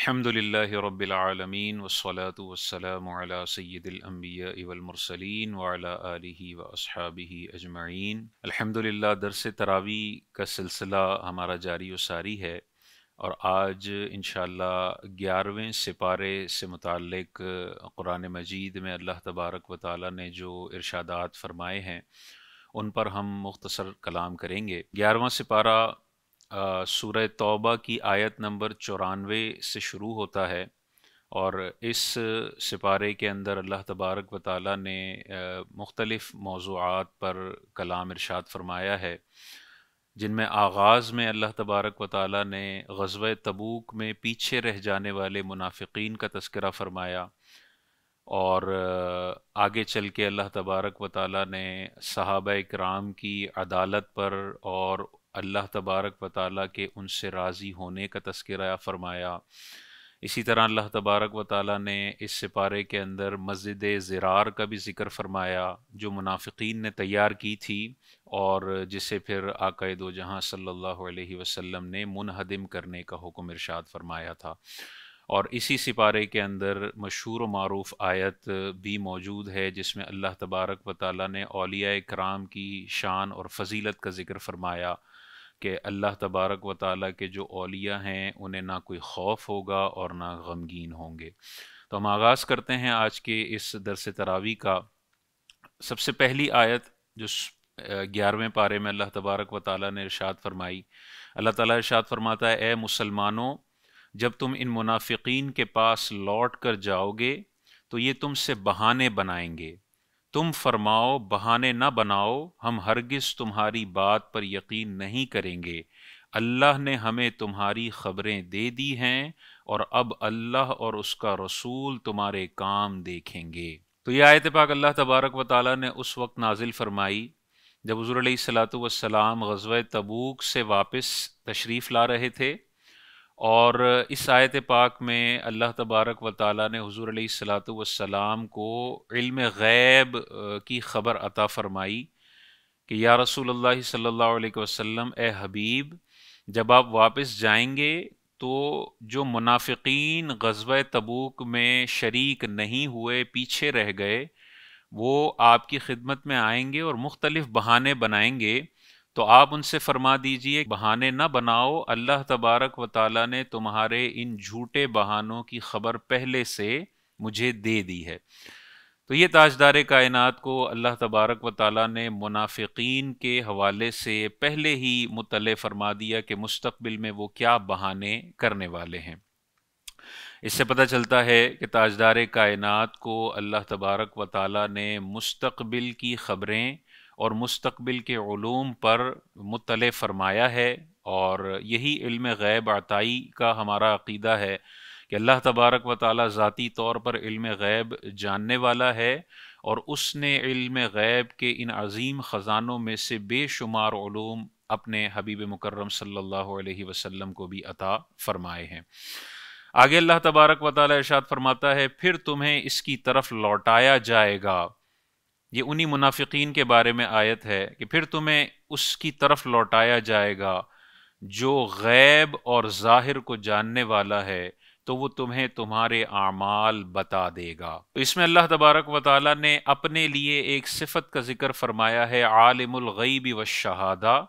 الحمد للہ رب العالمین والصلاة والسلام علی سید الانبیاء والمرسلین وعلی آلہ واصحابہ اجمعین۔ الحمد للہ درس تراویح کا سلسلہ ہمارا جاری و ساری ہے، اور آج انشاءاللہ 11ویں سپارے سے متعلق قرآن مجید میں اللہ تبارک و تعالی نے جو ارشادات فرمائے ہیں ان پر ہم مختصر کلام کریں گے۔ 11واں سپارہ سورہ توبہ کی آیت نمبر 94 سے شروع ہوتا ہے، اور اس سپارے کے اندر اللہ تبارک و تعالی نے مختلف موضوعات پر کلام ارشاد فرمایا ہے، جن میں آغاز میں اللہ تبارک و تعالی نے غزوہ تبوک میں پیچھے رہ جانے والے منافقین کا تذکرہ فرمایا، اور آگے چل کے اللہ تبارک و تعالی نے صحابہ کرام کی عدالت پر اور اللہ تبارک و تعالیٰ کے ان سے راضی ہونے کا تذکرہ فرمایا۔ اسی طرح اللہ تبارک و تعالیٰ نے اس سپارے کے اندر مسجد زرار کا بھی ذکر فرمایا، جو منافقین نے تیار کی تھی اور جسے پھر آقا دو جہاں صلی اللہ علیہ وسلم نے منہدم کرنے کا حکم ارشاد فرمایا تھا۔ اور اسی سپارے کے اندر مشہور و معروف آیت بھی موجود ہے جس میں اللہ تبارک و تعالیٰ نے اولیاء کرام کی شان اور فضیلت کا ذکر فرمایا کہ اللہ تبارک و تعالیٰ کے جو اولیاء ہیں انہیں نہ کوئی خوف ہوگا اور نہ غمگین ہوں گے۔ تو ہم آغاز کرتے ہیں آج کے اس درس تراویح کا۔ سب سے پہلی آیت جو 11ویں پارے میں اللہ تبارک و تعالیٰ نے ارشاد فرمائی، اللہ تعالیٰ ارشاد فرماتا ہے، اے مسلمانوں، جب تم ان منافقین کے پاس لوٹ کر جاؤ گے تو یہ تم سے بہانے بنائیں گے، تم فرماؤ بہانے نہ بناؤ، ہم ہرگز تمہاری بات پر یقین نہیں کریں گے، اللہ نے ہمیں تمہاری خبریں دے دی ہیں اور اب اللہ اور اس کا رسول تمہارے کام دیکھیں گے۔ تو یہ آیت پاک اللہ تبارک و تعالیٰ نے اس وقت نازل فرمائی جب حضور علیہ الصلاۃ والسلام غزوہ تبوک سے واپس تشریف لا رہے تھے، اور اس آیت پاک میں اللہ تبارک و تعالیٰ نے حضور علیہ الصلاۃ والسلام کو علم غیب کی خبر عطا فرمائی کہ یا رسول اللہ صلی اللہ علیہ وسلم، اے حبیب، جب آپ واپس جائیں گے تو جو منافقین غزوہ تبوک میں شریک نہیں ہوئے، پیچھے رہ گئے، وہ آپ کی خدمت میں آئیں گے اور مختلف بہانے بنائیں گے، تو آپ ان سے فرما دیجئے بہانے نہ بناؤ، اللہ تبارک و تعالیٰ نے تمہارے ان جھوٹے بہانوں کی خبر پہلے سے مجھے دے دی ہے۔ تو یہ تاجدار کائنات کو اللہ تبارک و تعالیٰ نے منافقین کے حوالے سے پہلے ہی مطلع فرما دیا کہ مستقبل میں وہ کیا بہانے کرنے والے ہیں۔ اس سے پتہ چلتا ہے کہ تاجدار کائنات کو اللہ تبارک و تعالیٰ نے مستقبل کی خبریں اور مستقبل کے علوم پر مطلع فرمایا ہے، اور یہی علم غیب عطائی کا ہمارا عقیدہ ہے کہ اللہ تبارک و تعالیٰ ذاتی طور پر علم غیب جاننے والا ہے، اور اس نے علم غیب کے ان عظیم خزانوں میں سے بے شمار علوم اپنے حبیب مکرم صلی اللہ علیہ وسلم کو بھی عطا فرمائے ہیں۔ آگے اللہ تبارک و تعالیٰ ارشاد فرماتا ہے، پھر تمہیں اس کی طرف لوٹایا جائے گا۔ یہ انہی منافقین کے بارے میں آیت ہے کہ پھر تمہیں اس کی طرف لوٹایا جائے گا جو غیب اور ظاہر کو جاننے والا ہے، تو وہ تمہیں تمہارے اعمال بتا دے گا۔ تو اس میں اللہ تبارک و تعالیٰ نے اپنے لیے ایک صفت کا ذکر فرمایا ہے، عالم الغیب والشہادہ،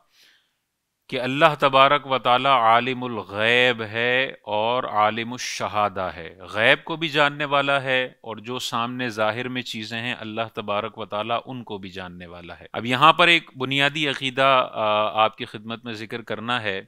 کہ اللہ تبارک و تعالیٰ عالم الغیب ہے اور عالم الشہادہ ہے، غیب کو بھی جاننے والا ہے اور جو سامنے ظاہر میں چیزیں ہیں اللہ تبارک و تعالیٰ ان کو بھی جاننے والا ہے۔ اب یہاں پر ایک بنیادی عقیدہ آپ کی خدمت میں ذکر کرنا ہے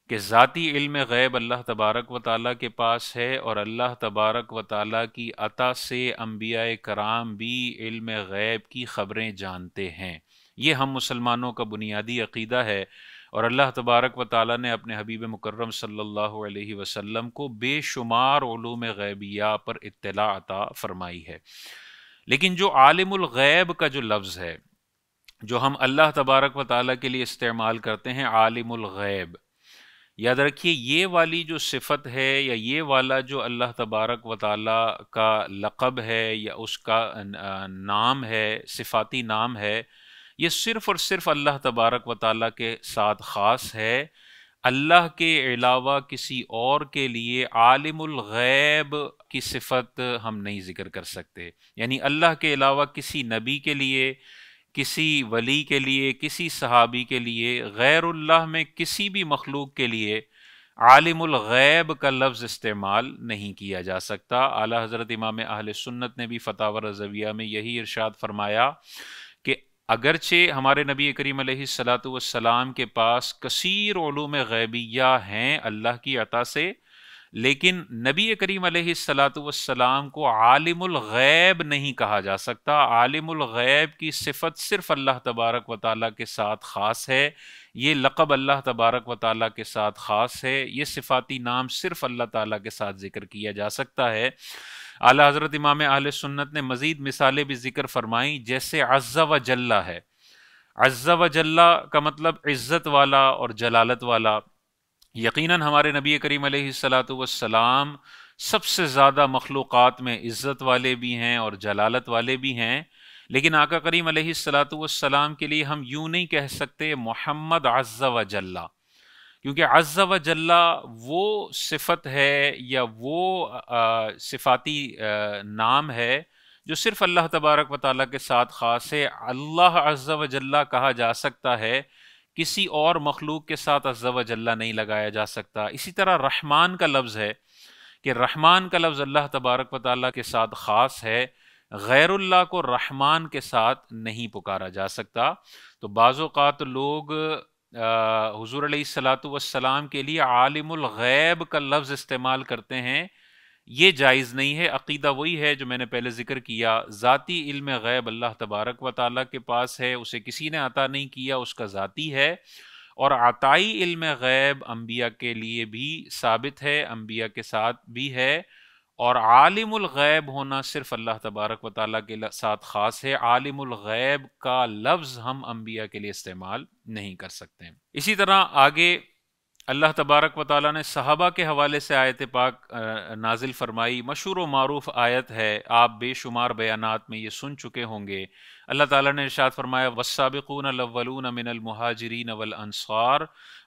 کہ ذاتی علم غیب اللہ تبارک و تعالیٰ کے پاس ہے، اور اللہ تبارک و تعالیٰ کی عطا سے انبیاء کرام بھی علم غیب کی خبریں جانتے ہیں۔ یہ ہم مسلمانوں کا بنیادی عقیدہ ہے، اور اللہ تبارک و تعالیٰ نے اپنے حبیب مکرم صلی اللہ علیہ وسلم کو بے شمار علوم غیبیہ پر اطلاع عطا فرمائی ہے۔ لیکن جو عالم الغیب کا جو لفظ ہے جو ہم اللہ تبارک و تعالیٰ کے لیے استعمال کرتے ہیں، عالم الغیب، یاد رکھیے یہ والی جو صفت ہے یا یہ والا جو اللہ تبارک و تعالیٰ کا لقب ہے یا اس کا نام ہے، صفاتی نام ہے، یہ صرف اور صرف اللہ تبارک و تعالیٰ کے ساتھ خاص ہے۔ اللہ کے علاوہ کسی اور کے لیے عالم الغیب کی صفت ہم نہیں ذکر کر سکتے، یعنی اللہ کے علاوہ کسی نبی کے لیے، کسی ولی کے لیے، کسی صحابی کے لیے، غیر اللہ میں کسی بھی مخلوق کے لیے عالم الغیب کا لفظ استعمال نہیں کیا جا سکتا۔ اعلیٰ حضرت امام اہل سنت نے بھی فتاوی رضویہ میں یہی ارشاد فرمایا کہ اگرچہ ہمارے نبی کریم علیہ الصلاۃ والسلام کے پاس کثیر علوم غیبیہ ہیں اللہ کی عطا سے، لیکن نبی کریم علیہ الصلاۃ والسلام کو عالم الغیب نہیں کہا جا سکتا۔ عالم الغیب کی صفت صرف اللہ تبارک و تعالیٰ کے ساتھ خاص ہے، یہ لقب اللہ تبارک و تعالیٰ کے ساتھ خاص ہے، یہ صفاتی نام صرف اللہ تعالیٰ کے ساتھ ذکر کیا جا سکتا ہے۔ اعلیٰ حضرت امام اہل سنت نے مزید مثالیں بھی ذکر فرمائیں، جیسے عز و جل ہے۔ عز و جل کا مطلب عزت والا اور جلالت والا۔ یقیناً ہمارے نبی کریم علیہ الصلاۃ والسلام سب سے زیادہ مخلوقات میں عزت والے بھی ہیں اور جلالت والے بھی ہیں، لیکن آقا کریم علیہ الصلاۃ والسلام کے لیے ہم یوں نہیں کہہ سکتے محمد عز و جل، کیونکہ عز و جل وہ صفت ہے یا وہ صفاتی نام ہے جو صرف اللہ تبارک و تعالیٰ کے ساتھ خاص ہے۔ اللہ عز و جل کہا جا سکتا ہے، کسی اور مخلوق کے ساتھ عز و جل نہیں لگایا جا سکتا۔ اسی طرح رحمان کا لفظ ہے کہ رحمان کا لفظ اللہ تبارک و تعالیٰ کے ساتھ خاص ہے، غیر اللہ کو رحمان کے ساتھ نہیں پکارا جا سکتا۔ تو بعض اوقات لوگ حضور علیہ الصلاۃ والسلام کے لیے عالم الغیب کا لفظ استعمال کرتے ہیں، یہ جائز نہیں ہے۔ عقیدہ وہی ہے جو میں نے پہلے ذکر کیا، ذاتی علم غیب اللہ تبارک و تعالیٰ کے پاس ہے، اسے کسی نے عطا نہیں کیا، اس کا ذاتی ہے، اور عطائی علم غیب انبیاء کے لیے بھی ثابت ہے، انبیاء کے ساتھ بھی ہے، اور عالم الغیب ہونا صرف اللہ تبارک و تعالیٰ کے ساتھ خاص ہے۔ عالم الغیب کا لفظ ہم انبیاء کے لیے استعمال نہیں کر سکتے۔ اسی طرح آگے اللہ تبارک و تعالیٰ نے صحابہ کے حوالے سے آیت پاک نازل فرمائی، مشہور و معروف آیت ہے، آپ بے شمار بیانات میں یہ سن چکے ہوں گے۔ اللہ تعالیٰ نے ارشاد فرمایا والسابقون الاولون من المہاجرین والانصار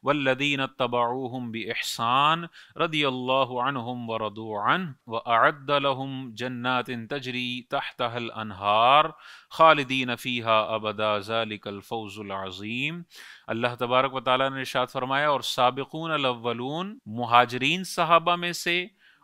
والذین اتبعوہم باحسان رضی اللہ عنہم ورضوا عنہ واعد لہم جنات تجری تحتها الانہار خالدین فیہا ابدا ذلک الفوز العظیم۔ اللہ تبارک و تعالیٰ نے ارشاد فرمایا اور سابقون الاولون، مہاجرین صحابہ میں سے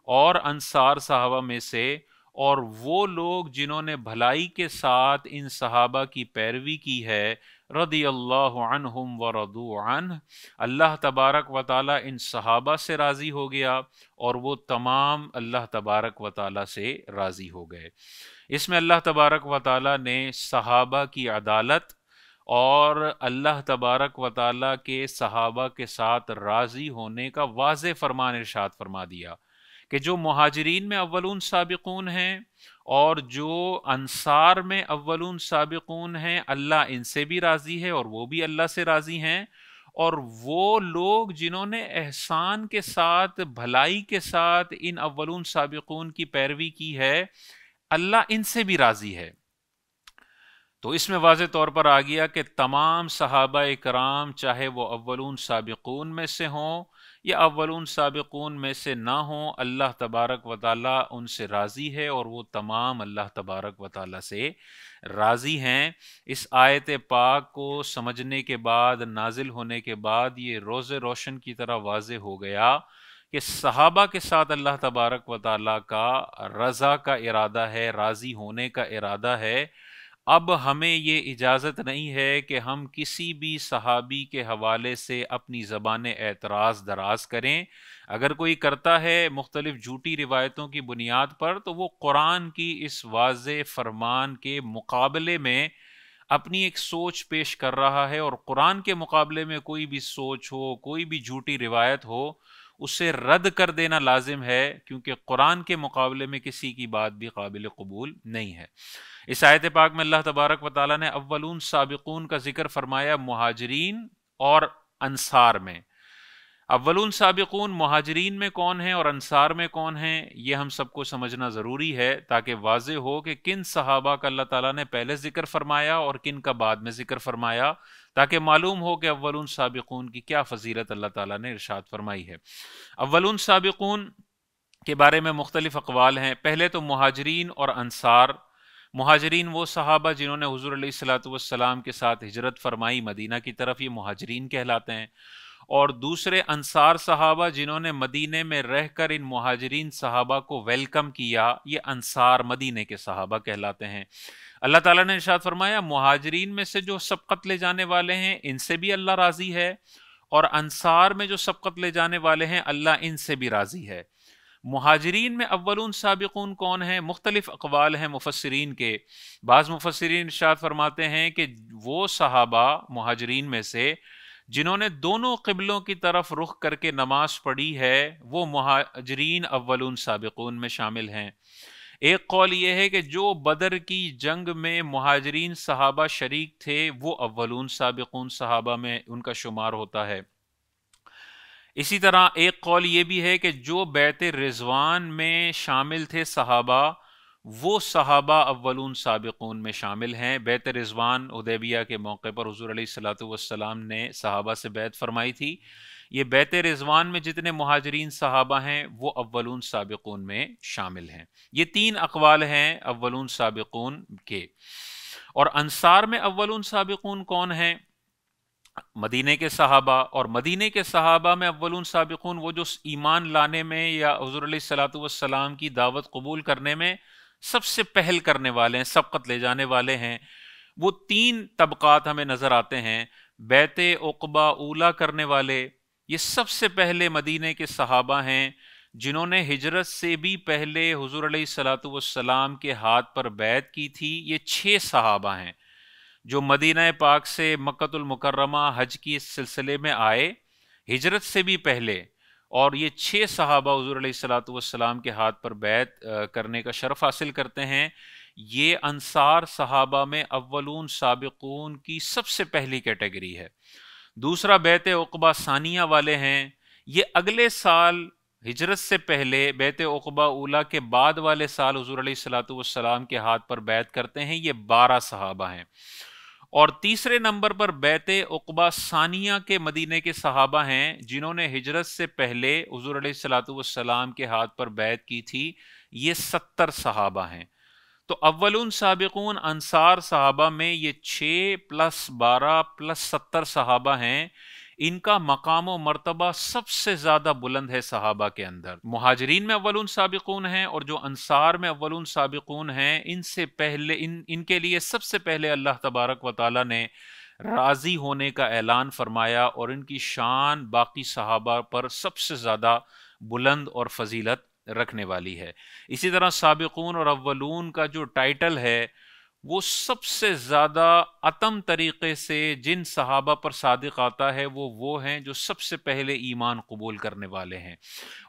اور انصار صحابہ میں سے، اور وہ لوگ جنہوں نے بھلائی کے ساتھ ان صحابہ کی پیروی کی ہے، رضی اللہ عنہم ورضوا عنہ، اللہ تبارک و تعالیٰ ان صحابہ سے راضی ہو گیا اور وہ تمام اللہ تبارک و تعالیٰ سے راضی ہو گئے۔ اس میں اللہ تبارک و تعالیٰ نے صحابہ کی عدالت اور اللہ تبارک و تعالیٰ کے صحابہ کے ساتھ راضی ہونے کا واضح فرمان ارشاد فرما دیا کہ جو مہاجرین میں اولون سابقون ہیں اور جو انصار میں اولون سابقون ہیں، اللہ ان سے بھی راضی ہے اور وہ بھی اللہ سے راضی ہیں، اور وہ لوگ جنہوں نے احسان کے ساتھ، بھلائی کے ساتھ ان اولون سابقون کی پیروی کی ہے، اللہ ان سے بھی راضی ہے۔ تو اس میں واضح طور پر آ گیا کہ تمام صحابہ کرام، چاہے وہ اولون سابقون میں سے ہوں یا اولون سابقون میں سے نہ ہوں، اللہ تبارک و تعالیٰ ان سے راضی ہے اور وہ تمام اللہ تبارک و تعالیٰ سے راضی ہیں۔ اس آیت پاک کو سمجھنے کے بعد، نازل ہونے کے بعد، یہ روز روشن کی طرح واضح ہو گیا کہ صحابہ کے ساتھ اللہ تبارک و تعالیٰ کا رضا کا ارادہ ہے، راضی ہونے کا ارادہ ہے۔ اب ہمیں یہ اجازت نہیں ہے کہ ہم کسی بھی صحابی کے حوالے سے اپنی زبان اعتراض دراز کریں۔ اگر کوئی کرتا ہے مختلف جھوٹی روایتوں کی بنیاد پر، تو وہ قرآن کی اس واضح فرمان کے مقابلے میں اپنی ایک سوچ پیش کر رہا ہے، اور قرآن کے مقابلے میں کوئی بھی سوچ ہو، کوئی بھی جھوٹی روایت ہو، اسے رد کر دینا لازم ہے، کیونکہ قرآن کے مقابلے میں کسی کی بات بھی قابل قبول نہیں ہے۔ اس آیت پاک میں اللہ تبارک و تعالیٰ نے اولون سابقون کا ذکر فرمایا مہاجرین اور انصار میں۔ اولون سابقون مہاجرین میں کون ہیں اور انصار میں کون ہیں، یہ ہم سب کو سمجھنا ضروری ہے تاکہ واضح ہو کہ کن صحابہ کا اللہ تعالیٰ نے پہلے ذکر فرمایا اور کن کا بعد میں ذکر فرمایا، تاکہ معلوم ہو کہ اولون سابقون کی کیا فضیلت اللہ تعالیٰ نے ارشاد فرمائی ہے۔ اولون سابقون کے بارے میں مختلف اقوال ہیں۔ پہلے تو مہاجرین اور انصار۔ مہاجرین وہ صحابہ جنہوں نے حضور علیہ الصلوۃ والسلام کے ساتھ ہجرت فرمائی مدینہ کی طرف، یہ مہاجرین کہلاتے ہیں، اور دوسرے انصار صحابہ جنہوں نے مدینے میں رہ کر ان مہاجرین صحابہ کو ویلکم کیا، یہ انصار مدینے کے صحابہ کہلاتے ہیں۔ اللہ تعالیٰ نے ارشاد فرمایا مہاجرین میں سے جو سبقت لے جانے والے ہیں ان سے بھی اللہ راضی ہے، اور انصار میں جو سبقت لے جانے والے ہیں اللہ ان سے بھی راضی ہے۔ مہاجرین میں اولون سابقون کون ہیں؟ مختلف اقوال ہیں مفسرین کے۔ بعض مفسرین ارشاد فرماتے ہیں کہ وہ صحابہ مہاجرین میں سے جنہوں نے دونوں قبلوں کی طرف رخ کر کے نماز پڑھی ہے، وہ مہاجرین اولون سابقون میں شامل ہیں۔ ایک قول یہ ہے کہ جو بدر کی جنگ میں مہاجرین صحابہ شریک تھے وہ اولون سابقون صحابہ میں ان کا شمار ہوتا ہے۔ اسی طرح ایک قول یہ بھی ہے کہ جو بیعت رضوان میں شامل تھے صحابہ، وہ صحابہ اولون سابقون میں شامل ہیں۔ بیعت رضوان حدیبیہ کے موقع پر حضور علیہ الصلوۃ والسلام نے صحابہ سے بیعت فرمائی تھی۔ یہ بیعت رضوان میں جتنے مہاجرین صحابہ ہیں وہ اولون سابقون میں شامل ہیں۔ یہ تین اقوال ہیں اولون سابقون کے۔ اور انصار میں اولون سابقون کون ہیں؟ مدینہ کے صحابہ، اور مدینہ کے صحابہ میں اولون سابقون وہ جو ایمان لانے میں یا حضور علیہ الصلوۃ والسلام کی دعوت قبول کرنے میں سب سے پہل کرنے والے ہیں، سبقت لے جانے والے ہیں۔ وہ تین طبقات ہمیں نظر آتے ہیں۔ بیعت عقبہ اولا کرنے والے، یہ سب سے پہلے مدینہ کے صحابہ ہیں جنہوں نے ہجرت سے بھی پہلے حضور علیہ الصلوۃ والسلام کے ہاتھ پر بیعت کی تھی۔ یہ 6 صحابہ ہیں جو مدینہ پاک سے مکۃ المکرمہ حج کی اس سلسلے میں آئے ہجرت سے بھی پہلے، اور یہ 6 صحابہ حضور علیہ الصلوۃ والسلام کے ہاتھ پر بیعت کرنے کا شرف حاصل کرتے ہیں۔ یہ انصار صحابہ میں اولون سابقون کی سب سے پہلی کیٹیگری ہے۔ دوسرا بیعت عقبہ ثانیہ والے ہیں، یہ اگلے سال ہجرت سے پہلے بیعت عقبہ اولا کے بعد والے سال حضور علیہ الصلوۃ والسلام کے ہاتھ پر بیعت کرتے ہیں، یہ 12 صحابہ ہیں۔ اور تیسرے نمبر پر بیعت عقبہ ثانیہ کے مدینے کے صحابہ ہیں جنہوں نے ہجرت سے پہلے حضور علیہ الصلوۃ والسلام کے ہاتھ پر بیعت کی تھی، یہ 70 صحابہ ہیں۔ تو اولون سابقون انصار صحابہ میں یہ 6 + 12 + 70 صحابہ ہیں۔ ان کا مقام و مرتبہ سب سے زیادہ بلند ہے صحابہ کے اندر۔ مہاجرین میں اولون سابقون ہیں، اور جو انصار میں اولون سابقون ہیں ان سے پہلے ان کے لیے سب سے پہلے اللہ تبارک و تعالی نے راضی ہونے کا اعلان فرمایا، اور ان کی شان باقی صحابہ پر سب سے زیادہ بلند اور فضیلت رکھنے والی ہے۔ اسی طرح سابقون اور اولون کا جو ٹائٹل ہے وہ سب سے زیادہ اتم طریقے سے جن صحابہ پر صادق آتا ہے وہ ہیں جو سب سے پہلے ایمان قبول کرنے والے ہیں،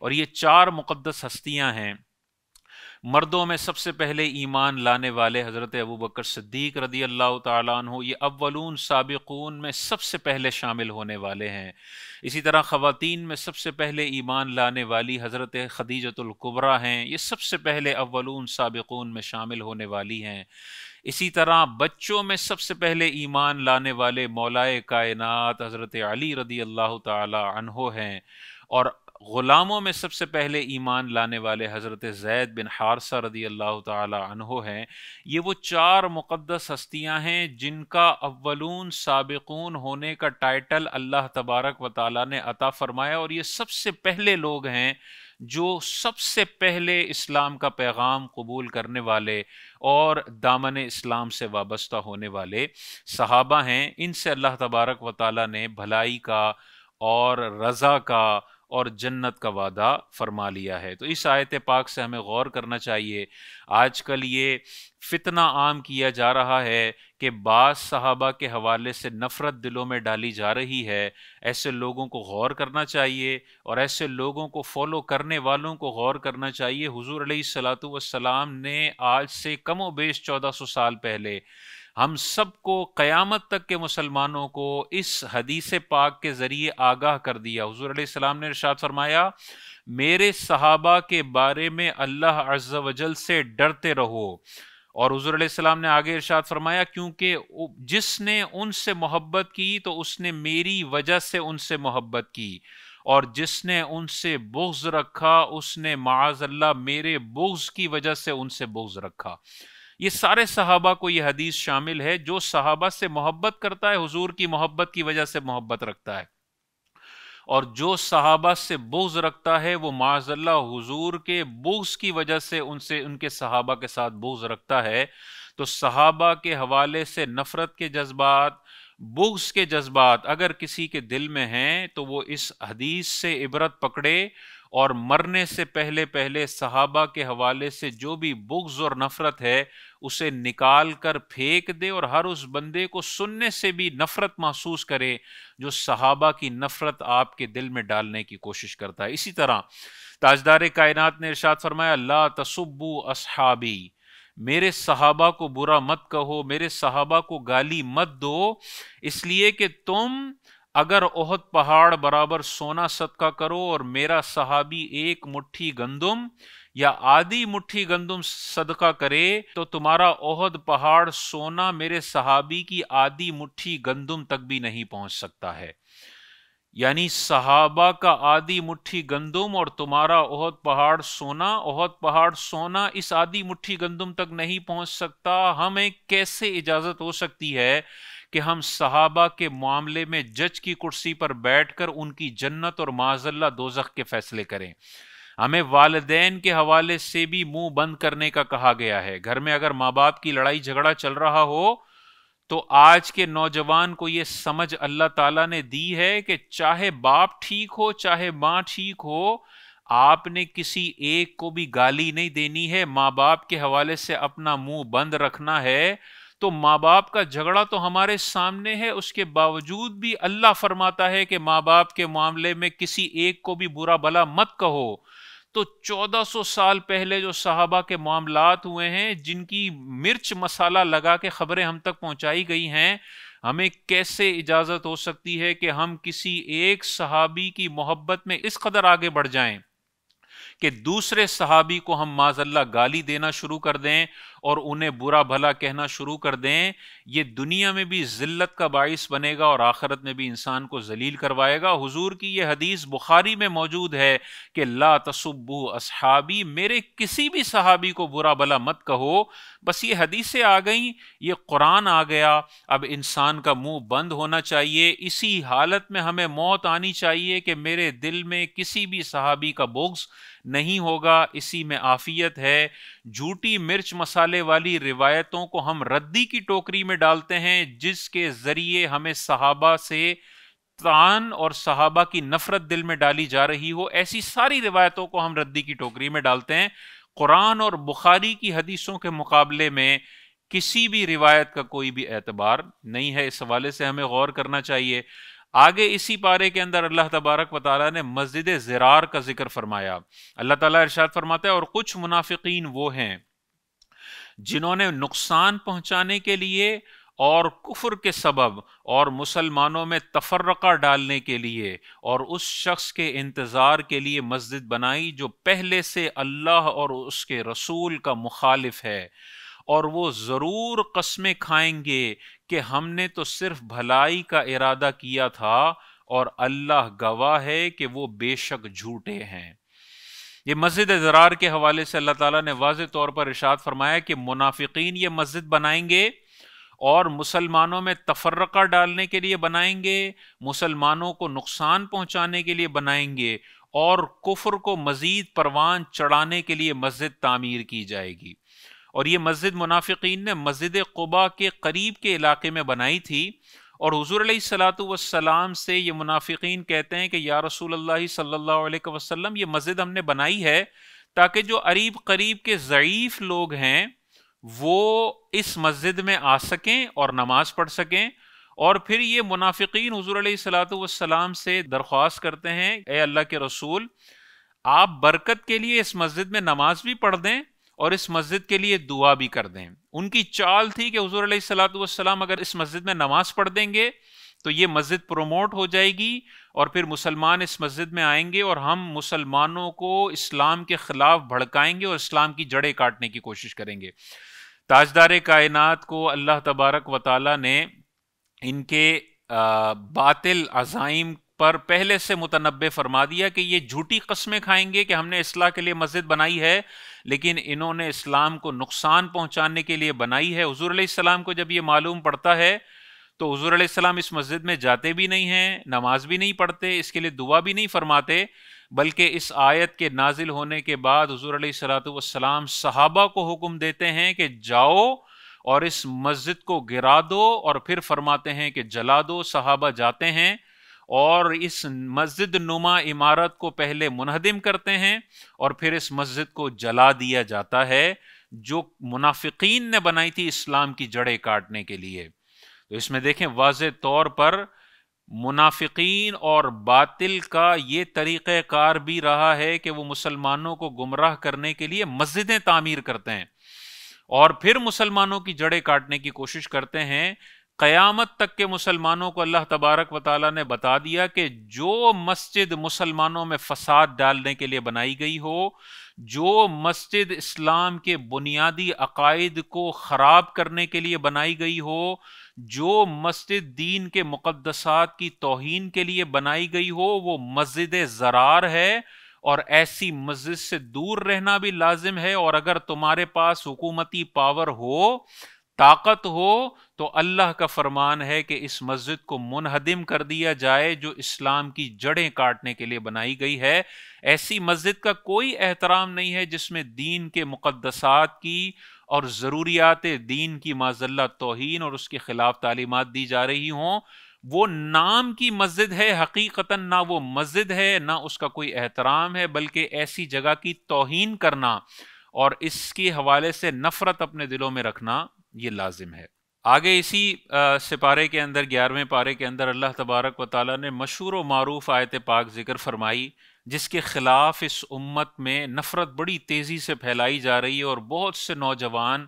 اور یہ 4 مقدس ہستیاں ہیں۔ مردوں میں سب سے پہلے ایمان لانے والے حضرت ابوبکر صدیق رضی اللہ تعالیٰ عنہ، یہ اولون سابقون میں سب سے پہلے شامل ہونے والے ہیں۔ اسی طرح خواتین میں سب سے پہلے ایمان لانے والی حضرت خدیجۃ الکبریٰ ہیں، یہ سب سے پہلے اولون سابقون میں شامل ہونے والی ہیں۔ اسی طرح بچوں میں سب سے پہلے ایمان لانے والے مولائے کائنات حضرت علی رضی اللہ تعالی عنہ ہیں، اور غلاموں میں سب سے پہلے ایمان لانے والے حضرت زید بن حارثہ رضی اللہ تعالی عنہ ہیں۔ یہ وہ 4 مقدس ہستیاں ہیں جن کا اولون سابقون ہونے کا ٹائٹل اللہ تبارک و تعالی نے عطا فرمایا، اور یہ سب سے پہلے لوگ ہیں جو سب سے پہلے اسلام کا پیغام قبول کرنے والے اور دامن اسلام سے وابستہ ہونے والے صحابہ ہیں۔ ان سے اللہ تبارک و تعالی نے بھلائی کا اور رضا کا اور جنت کا وعدہ فرما لیا ہے۔ تو اس آیت پاک سے ہمیں غور کرنا چاہیے۔ آج کل یہ فتنہ عام کیا جا رہا ہے کہ بعض صحابہ کے حوالے سے نفرت دلوں میں ڈالی جا رہی ہے۔ ایسے لوگوں کو غور کرنا چاہیے، اور ایسے لوگوں کو فالو کرنے والوں کو غور کرنا چاہیے۔ حضور علیہ الصلوۃ والسلام نے آج سے کم و بیش 1400 سال پہلے ہم سب کو قیامت تک کے مسلمانوں کو اس حدیث پاک کے ذریعے آگاہ کر دیا۔ حضور علیہ السلام نے ارشاد فرمایا میرے صحابہ کے بارے میں اللہ عز و جل سے ڈرتے رہو، اور حضور علیہ السلام نے آگے ارشاد فرمایا کیونکہ جس نے ان سے محبت کی تو اس نے میری وجہ سے ان سے محبت کی، اور جس نے ان سے بغض رکھا اس نے معاذ اللہ میرے بغض کی وجہ سے ان سے بغض رکھا۔ یہ سارے صحابہ کو یہ حدیث شامل ہے۔ جو صحابہ سے محبت کرتا ہے حضور کی محبت کی وجہ سے محبت رکھتا ہے، اور جو صحابہ سے بغض رکھتا ہے وہ معاذ اللہ حضور کے بغض کی وجہ سے ان کے صحابہ کے ساتھ بغض رکھتا ہے۔ تو صحابہ کے حوالے سے نفرت کے جذبات، بغض کے جذبات اگر کسی کے دل میں ہیں تو وہ اس حدیث سے عبرت پکڑے، اور مرنے سے پہلے پہلے صحابہ کے حوالے سے جو بھی بغض اور نفرت ہے اسے نکال کر پھینک دے، اور ہر اس بندے کو سننے سے بھی نفرت محسوس کرے جو صحابہ کی نفرت آپ کے دل میں ڈالنے کی کوشش کرتا ہے۔ اسی طرح تاجدار کائنات نے ارشاد فرمایا لا تسبوا اصحابی، میرے صحابہ کو برا مت کہو، میرے صحابہ کو گالی مت دو، اس لیے کہ تم اگر احد پہاڑ برابر سونا صدقہ کرو اور میرا صحابی ایک مٹھی گندم یا آدھی مٹھی گندم صدقہ کرے تو تمہارا احد پہاڑ سونا میرے صحابی کی آدھی مٹھی گندم تک بھی نہیں پہنچ سکتا ہے۔ یعنی صحابہ کا آدھی مٹھی گندم اور تمہارا احد پہاڑ سونا اس آدھی مٹھی گندم تک نہیں پہنچ سکتا۔ ہمیں کیسے اجازت ہو سکتی ہے کہ ہم صحابہ کے معاملے میں جج کی کرسی پر بیٹھ کر ان کی جنت اور معاذ اللہ دوزخ کے فیصلے کریں؟ ہمیں والدین کے حوالے سے بھی منہ بند کرنے کا کہا گیا ہے۔ گھر میں اگر ماں باپ کی لڑائی جھگڑا چل رہا ہو تو آج کے نوجوان کو یہ سمجھ اللہ تعالیٰ نے دی ہے کہ چاہے باپ ٹھیک ہو چاہے ماں ٹھیک ہو، آپ نے کسی ایک کو بھی گالی نہیں دینی ہے، ماں باپ کے حوالے سے اپنا منہ بند رکھنا ہے۔ تو ماں باپ کا جھگڑا تو ہمارے سامنے ہے، اس کے باوجود بھی اللہ فرماتا ہے کہ ماں باپ کے معاملے میں کسی ایک کو بھی برا بھلا مت کہو۔ تو 1400 سال پہلے جو صحابہ کے معاملات ہوئے ہیں، جن کی مرچ مسالہ لگا کے خبریں ہم تک پہنچائی گئی ہیں، ہمیں کیسے اجازت ہو سکتی ہے کہ ہم کسی ایک صحابی کی محبت میں اس قدر آگے بڑھ جائیں کہ دوسرے صحابی کو ہم معاذ اللہ گالی دینا شروع کر دیں اور انہیں برا بھلا کہنا شروع کر دیں؟ یہ دنیا میں بھی ذلت کا باعث بنے گا اور آخرت میں بھی انسان کو ذلیل کروائے گا۔ حضور کی یہ حدیث بخاری میں موجود ہے کہ لا تسبوا اصحابی، میرے کسی بھی صحابی کو برا بھلا مت کہو۔ بس یہ حدیثیں آ گئیں، یہ قرآن آ گیا، اب انسان کا منہ بند ہونا چاہیے۔ اسی حالت میں ہمیں موت آنی چاہیے کہ میرے دل میں کسی بھی صحابی کا بغض نہیں ہوگا، اسی میں عافیت ہے۔ جھوٹی مرچ مسالے والی روایتوں کو ہم ردی کی ٹوکری میں ڈالتے ہیں، جس کے ذریعے ہمیں صحابہ سے طعن اور صحابہ کی نفرت دل میں ڈالی جا رہی ہو، ایسی ساری روایتوں کو ہم ردی کی ٹوکری میں ڈالتے ہیں۔ قرآن اور بخاری کی حدیثوں کے مقابلے میں کسی بھی روایت کا کوئی بھی اعتبار نہیں ہے۔ اس حوالے سے ہمیں غور کرنا چاہیے۔ آگے اسی پارے کے اندر اللہ تبارک و تعالیٰ نے مسجد ضرار کا ذکر فرمایا۔ اللہ تعالیٰ ارشاد فرماتا ہے اور کچھ منافقین وہ ہیں جنہوں نے نقصان پہنچانے کے لیے اور کفر کے سبب اور مسلمانوں میں تفرقہ ڈالنے کے لیے اور اس شخص کے انتظار کے لیے مسجد بنائی جو پہلے سے اللہ اور اس کے رسول کا مخالف ہے، اور وہ ضرور قسمیں کھائیں گے کہ ہم نے تو صرف بھلائی کا ارادہ کیا تھا اور اللہ گواہ ہے کہ وہ بے شک جھوٹے ہیں۔ یہ مسجد ضرار کے حوالے سے اللہ تعالیٰ نے واضح طور پر ارشاد فرمایا کہ منافقین یہ مسجد بنائیں گے اور مسلمانوں میں تفرقہ ڈالنے کے لیے بنائیں گے، مسلمانوں کو نقصان پہنچانے کے لیے بنائیں گے، اور کفر کو مزید پروان چڑھانے کے لیے مسجد تعمیر کی جائے گی۔ اور یہ مسجد منافقین نے مسجد قباء کے قریب کے علاقے میں بنائی تھی، اور حضور علیہ الصلوۃ والسلام سے یہ منافقین کہتے ہیں کہ یا رسول اللہ صلی اللہ علیہ وسلم، یہ مسجد ہم نے بنائی ہے تاکہ جو قریب قریب کے ضعیف لوگ ہیں وہ اس مسجد میں آ سکیں اور نماز پڑھ سکیں۔ اور پھر یہ منافقین حضور علیہ الصلوۃ والسلام سے درخواست کرتے ہیں اے اللہ کے رسول، آپ برکت کے لیے اس مسجد میں نماز بھی پڑھ دیں اور اس مسجد کے لیے دعا بھی کر دیں۔ ان کی چال تھی کہ حضور علیہ الصلوۃ والسلام اگر اس مسجد میں نماز پڑھ دیں گے تو یہ مسجد پروموٹ ہو جائے گی اور پھر مسلمان اس مسجد میں آئیں گے اور ہم مسلمانوں کو اسلام کے خلاف بھڑکائیں گے اور اسلام کی جڑیں کاٹنے کی کوشش کریں گے۔ تاجدار کائنات کو اللہ تبارک و تعالی نے ان کے باطل عزائم پر پہلے سے متنبع فرما دیا کہ یہ جھوٹی قسمیں کھائیں گے کہ ہم نے اصلاح کے لیے مسجد بنائی ہے، لیکن انہوں نے اسلام کو نقصان پہنچانے کے لیے بنائی ہے۔ حضور علیہ السلام کو جب یہ معلوم پڑتا ہے تو حضور علیہ السلام اس مسجد میں جاتے بھی نہیں ہیں، نماز بھی نہیں پڑھتے، اس کے لیے دعا بھی نہیں فرماتے، بلکہ اس آیت کے نازل ہونے کے بعد حضور علیہ الصلوۃ والسلام صحابہ کو حکم دیتے ہیں کہ جاؤ اور اس مسجد کو گرا دو، اور پھر فرماتے ہیں کہ جلا دو۔ صحابہ جاتے ہیں اور اس مسجد نما عمارت کو پہلے منہدم کرتے ہیں اور پھر اس مسجد کو جلا دیا جاتا ہے جو منافقین نے بنائی تھی اسلام کی جڑیں کاٹنے کے لیے۔ تو اس میں دیکھیں واضح طور پر منافقین اور باطل کا یہ طریقہ کار بھی رہا ہے کہ وہ مسلمانوں کو گمراہ کرنے کے لیے مسجدیں تعمیر کرتے ہیں اور پھر مسلمانوں کی جڑیں کاٹنے کی کوشش کرتے ہیں۔ قیامت تک کے مسلمانوں کو اللہ تبارک و تعالیٰ نے بتا دیا کہ جو مسجد مسلمانوں میں فساد ڈالنے کے لیے بنائی گئی ہو، جو مسجد اسلام کے بنیادی عقائد کو خراب کرنے کے لیے بنائی گئی ہو، جو مسجد دین کے مقدسات کی توہین کے لیے بنائی گئی ہو، وہ مسجد ضرار ہے اور ایسی مسجد سے دور رہنا بھی لازم ہے۔ اور اگر تمہارے پاس حکومتی پاور ہو، طاقت ہو، تو اللہ کا فرمان ہے کہ اس مسجد کو منہدم کر دیا جائے جو اسلام کی جڑیں کاٹنے کے لیے بنائی گئی ہے۔ ایسی مسجد کا کوئی احترام نہیں ہے جس میں دین کے مقدسات کی اور ضروریات دین کی معذاللہ توہین اور اس کے خلاف تعلیمات دی جا رہی ہوں۔ وہ نام کی مسجد ہے، حقیقتاً نہ وہ مسجد ہے نہ اس کا کوئی احترام ہے، بلکہ ایسی جگہ کی توہین کرنا اور اس کے حوالے سے نفرت اپنے دلوں میں رکھنا یہ لازم ہے۔ آگے اسی سپارے کے اندر 11ویں پارے کے اندر اللہ تبارک و تعالیٰ نے مشہور و معروف آیت پاک ذکر فرمائی جس کے خلاف اس امت میں نفرت بڑی تیزی سے پھیلائی جا رہی ہے اور بہت سے نوجوان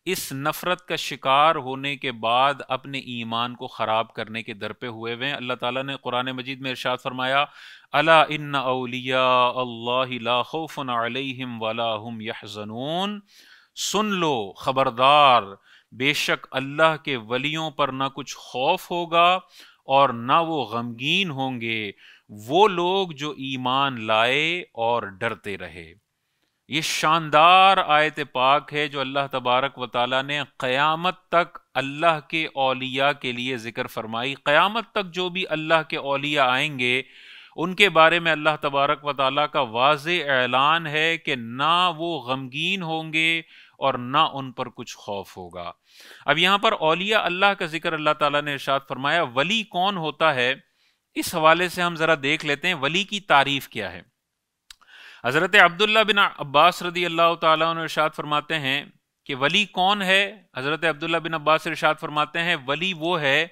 اس نفرت کا شکار ہونے کے بعد اپنے ایمان کو خراب کرنے کے در پہ ہوئے ہوئے ہیں۔ اللہ تعالیٰ نے قرآن مجید میں ارشاد فرمایا الا ان اولیاء اللہ لا خوف علیہم ولا هم یحزنون، سن لو، خبردار، بے شک اللہ کے ولیوں پر نہ کچھ خوف ہوگا اور نہ وہ غمگین ہوں گے، وہ لوگ جو ایمان لائے اور ڈرتے رہے۔ یہ شاندار آیت پاک ہے جو اللہ تبارک و تعالیٰ نے قیامت تک اللہ کے اولیاء کے لیے ذکر فرمائی۔ قیامت تک جو بھی اللہ کے اولیاء آئیں گے ان کے بارے میں اللہ تبارک و تعالیٰ کا واضح اعلان ہے کہ نہ وہ غمگین ہوں گے اور نہ ان پر کچھ خوف ہوگا۔ اب یہاں پر اولیاء اللہ کا ذکر اللہ تعالیٰ نے ارشاد فرمایا۔ ولی کون ہوتا ہے، اس حوالے سے ہم ذرا دیکھ لیتے ہیں ولی کی تعریف کیا ہے۔ حضرت عبداللہ بن عباس رضی اللہ تعالیٰ عنہ ارشاد فرماتے ہیں کہ ولی کون ہے؟ حضرت عبداللہ بن عباس ارشاد فرماتے ہیں ولی وہ ہے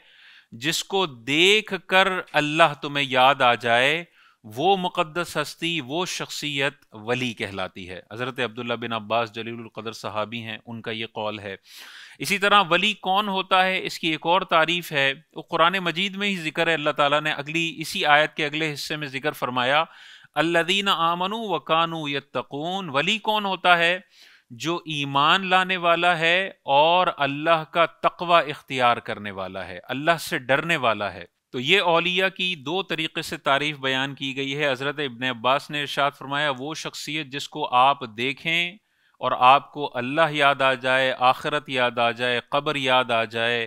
جس کو دیکھ کر اللہ تمہیں یاد آ جائے، وہ مقدس ہستی، وہ شخصیت ولی کہلاتی ہے۔ حضرت عبداللہ بن عباس جلیل القدر صحابی ہیں، ان کا یہ قول ہے۔ اسی طرح ولی کون ہوتا ہے، اس کی ایک اور تعریف ہے، وہ قرآن مجید میں ہی ذکر ہے۔ اللہ تعالیٰ نے اسی آیت کے اگلے حصے میں ذکر فرمایا الذین آمنوا وکانوا یتقون۔ ولی کون ہوتا ہے؟ جو ایمان لانے والا ہے اور اللہ کا تقوی اختیار کرنے والا ہے، اللہ سے ڈرنے والا ہے۔ تو یہ اولیاء کی دو طریقے سے تعریف بیان کی گئی ہے۔ حضرت ابن عباس نے ارشاد فرمایا وہ شخصیت جس کو آپ دیکھیں اور آپ کو اللہ یاد آ جائے، آخرت یاد آ جائے، قبر یاد آ جائے،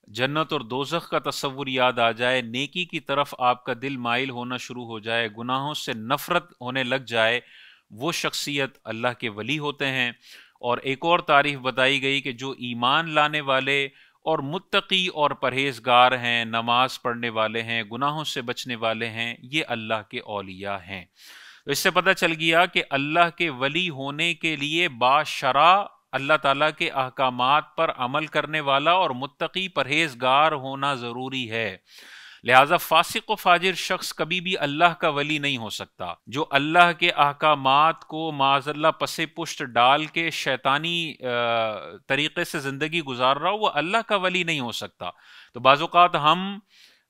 جنت اور دوزخ کا تصور یاد آ جائے، نیکی کی طرف آپ کا دل مائل ہونا شروع ہو جائے، گناہوں سے نفرت ہونے لگ جائے، وہ شخصیت اللہ کے ولی ہوتے ہیں۔ اور ایک اور تعریف بتائی گئی کہ جو ایمان لانے والے اور متقی اور پرہیزگار ہیں، نماز پڑھنے والے ہیں، گناہوں سے بچنے والے ہیں، یہ اللہ کے اولیاء ہیں۔ تو اس سے پتہ چل گیا کہ اللہ کے ولی ہونے کے لیے باشرع اللہ تعالیٰ کے احکامات پر عمل کرنے والا اور متقی پرہیزگار ہونا ضروری ہے۔ لہٰذا فاسق و فاجر شخص کبھی بھی اللہ کا ولی نہیں ہو سکتا۔ جو اللہ کے احکامات کو معاذ اللہ پس پشت ڈال کے شیطانی طریقے سے زندگی گزار رہا ہو، وہ اللہ کا ولی نہیں ہو سکتا۔ تو بعض اوقات ہم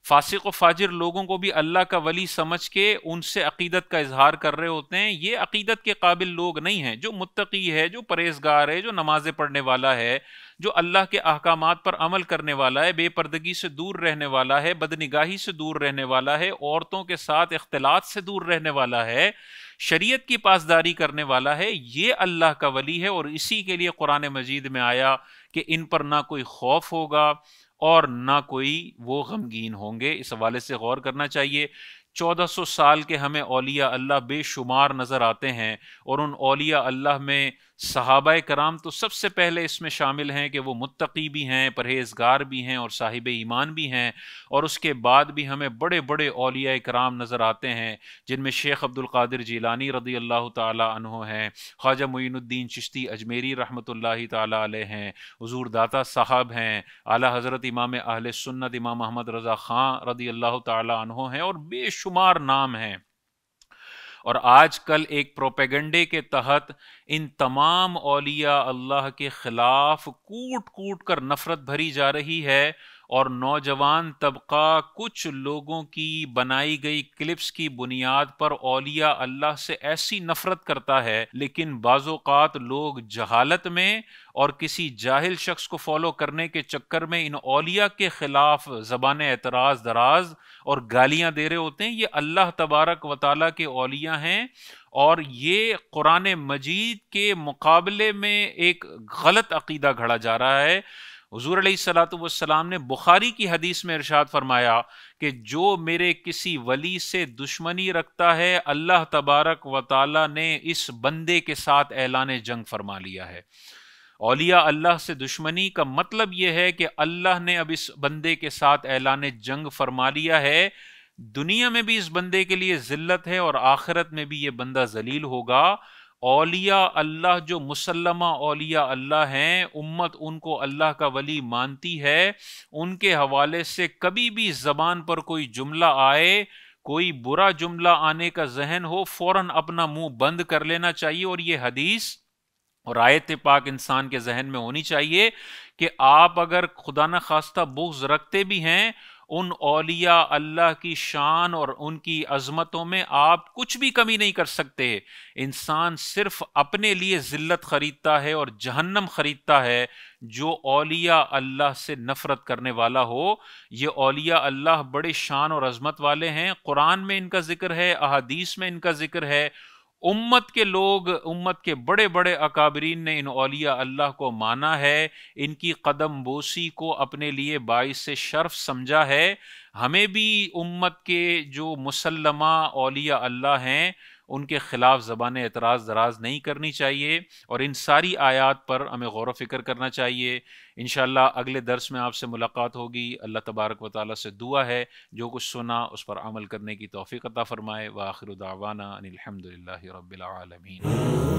فاسق و فاجر لوگوں کو بھی اللہ کا ولی سمجھ کے ان سے عقیدت کا اظہار کر رہے ہوتے ہیں۔ یہ عقیدت کے قابل لوگ نہیں ہیں۔ جو متقی ہے، جو پرہیزگار ہے، جو نمازیں پڑھنے والا ہے، جو اللہ کے احکامات پر عمل کرنے والا ہے، بے پردگی سے دور رہنے والا ہے، بدنگاہی سے دور رہنے والا ہے، عورتوں کے ساتھ اختلاط سے دور رہنے والا ہے، شریعت کی پاسداری کرنے والا ہے، یہ اللہ کا ولی ہے۔ اور اسی کے لیے قرآن مجید میں آیا کہ ان پر نہ کوئی خوف ہوگا اور نہ کوئی وہ غمگین ہوں گے۔ اس حوالے سے غور کرنا چاہیے۔ 1400 سال کے ہمیں اولیاء اللہ بے شمار نظر آتے ہیں، اور ان اولیاء اللہ میں صحابہ کرام تو سب سے پہلے اس میں شامل ہیں کہ وہ متقی بھی ہیں، پرہیزگار بھی ہیں اور صاحب ایمان بھی ہیں۔ اور اس کے بعد بھی ہمیں بڑے بڑے اولیاء کرام نظر آتے ہیں، جن میں شیخ عبد القادر جیلانی رضی اللہ تعالی عنہ ہیں، خواجہ معین الدین چشتی اجمیری رحمۃ اللہ تعالی علیہ ہیں، حضور داتا صاحب ہیں، اعلیٰ حضرت امام اہل سنت امام محمد رضا خان رضی اللہ تعالی عنہ ہیں، اور بے شمار نام ہیں۔ اور آج کل ایک پروپیگنڈے کے تحت ان تمام اولیاء اللہ کے خلاف کوٹ کوٹ کر نفرت بھری جا رہی ہے، اور نوجوان طبقہ کچھ لوگوں کی بنائی گئی کلپس کی بنیاد پر اولیاء اللہ سے ایسی نفرت کرتا ہے۔ لیکن بعض اوقات لوگ جہالت میں اور کسی جاہل شخص کو فالو کرنے کے چکر میں ان اولیاء کے خلاف زبان اعتراض دراز اور گالیاں دے رہے ہوتے ہیں۔ یہ اللہ تبارک و تعالیٰ کے اولیاء ہیں، اور یہ قرآن مجید کے مقابلے میں ایک غلط عقیدہ گھڑا جا رہا ہے۔ حضور علیہ الصلوۃ والسلام نے بخاری کی حدیث میں ارشاد فرمایا کہ جو میرے کسی ولی سے دشمنی رکھتا ہے، اللہ تبارک و تعالیٰ نے اس بندے کے ساتھ اعلان جنگ فرما لیا ہے۔ اولیاء اللہ سے دشمنی کا مطلب یہ ہے کہ اللہ نے اب اس بندے کے ساتھ اعلان جنگ فرما لیا ہے۔ دنیا میں بھی اس بندے کے لیے ذلت ہے، اور آخرت میں بھی یہ بندہ ذلیل ہوگا۔ اولیاء اللہ جو مسلمہ اولیاء اللہ ہیں، امت ان کو اللہ کا ولی مانتی ہے، ان کے حوالے سے کبھی بھی زبان پر کوئی جملہ آئے، کوئی برا جملہ آنے کا ذہن ہو، فوراً اپنا منہ بند کر لینا چاہیے۔ اور یہ حدیث اور آیت پاک انسان کے ذہن میں ہونی چاہیے کہ آپ اگر خدا نہ خواستہ بغض رکھتے بھی ہیں، ان اولیاء اللہ کی شان اور ان کی عظمتوں میں آپ کچھ بھی کمی نہیں کر سکتے۔ انسان صرف اپنے لیے ذلت خریدتا ہے اور جہنم خریدتا ہے جو اولیاء اللہ سے نفرت کرنے والا ہو۔ یہ اولیاء اللہ بڑے شان اور عظمت والے ہیں، قرآن میں ان کا ذکر ہے، احادیث میں ان کا ذکر ہے۔ امت کے لوگ، امت کے بڑے بڑے اکابرین نے ان اولیاء اللہ کو مانا ہے، ان کی قدم بوسی کو اپنے لیے باعث شرف سمجھا ہے۔ ہمیں بھی امت کے جو مسلمہ اولیاء اللہ ہیں ان کے خلاف زبان اعتراض دراز نہیں کرنی چاہیے، اور ان ساری آیات پر ہمیں غور و فکر کرنا چاہیے۔ انشاءاللہ اگلے درس میں آپ سے ملاقات ہوگی۔ اللہ تبارک و تعالیٰ سے دعا ہے جو کچھ سنا اس پر عمل کرنے کی توفیق عطا فرمائے۔ وآخر دعوانا ان الحمد للہ رب العالمین۔